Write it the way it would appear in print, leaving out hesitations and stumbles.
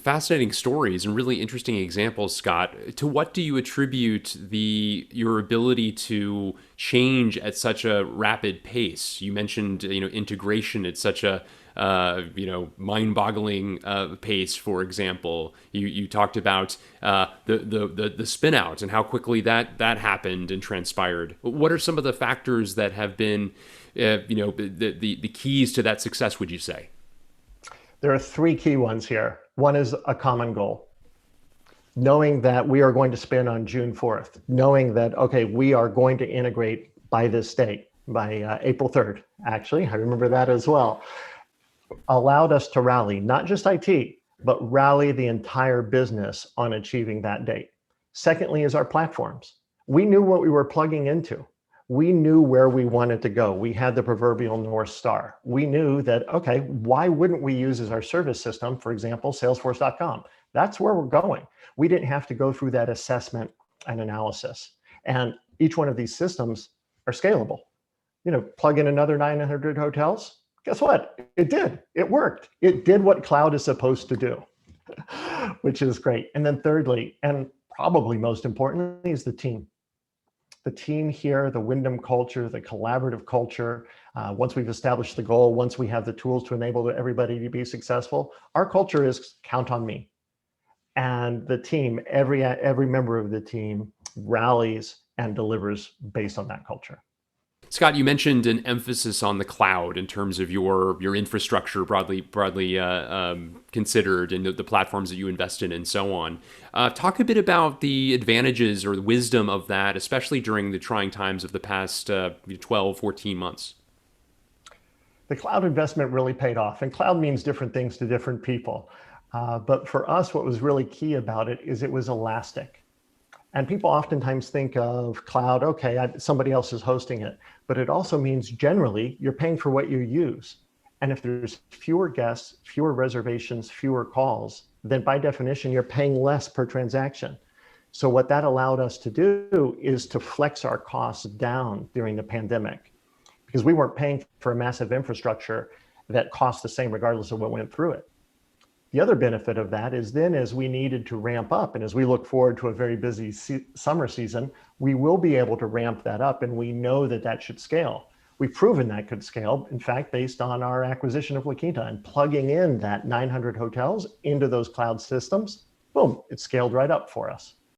Fascinating stories and really interesting examples, Scott. To what do you attribute your ability to change at such a rapid pace? You mentioned integration at such a mind-boggling pace. For example, you talked about the spin out and how quickly that happened and transpired. What are some of the factors that have been the keys to that success? Would you say? There are three key ones here. One is a common goal. Knowing that we are going to spin on June 4th, knowing that, okay, we are going to integrate by this date, by April 3rd, actually, I remember that as well, allowed us to rally, not just IT, but rally the entire business on achieving that date. Secondly is our platforms. We knew what we were plugging into. We knew where we wanted to go. We had the proverbial North Star. We knew that, okay, why wouldn't we use as our service system, for example, Salesforce.com? That's where we're going. We didn't have to go through that assessment and analysis. And each one of these systems are scalable. Plug in another 900 hotels. Guess what? It did. It worked. It did what cloud is supposed to do, which is great. And then thirdly, and probably most importantly, is the team. The team here, the Wyndham culture, the collaborative culture, once we've established the goal, once we have the tools to enable everybody to be successful, our culture is count on me. And the team, every member of the team rallies and delivers based on that culture. Scott, you mentioned an emphasis on the cloud in terms of your infrastructure broadly considered, and the platforms that you invest in, and so on. Talk a bit about the advantages or the wisdom of that, especially during the trying times of the past 12, 14 months. The cloud investment really paid off, and cloud means different things to different people. But for us, what was really key about it is it was elastic. And people oftentimes think of cloud, okay, somebody else is hosting it, but it also means generally you're paying for what you use. And if there's fewer guests, fewer reservations, fewer calls, then by definition, you're paying less per transaction. So what that allowed us to do is to flex our costs down during the pandemic, because we weren't paying for a massive infrastructure that cost the same regardless of what went through it. The other benefit of that is then as we needed to ramp up, and as we look forward to a very busy summer season, we will be able to ramp that up, and we know that that should scale. We've proven that could scale, in fact, based on our acquisition of La Quinta and plugging in that 900 hotels into those cloud systems, boom, it scaled right up for us.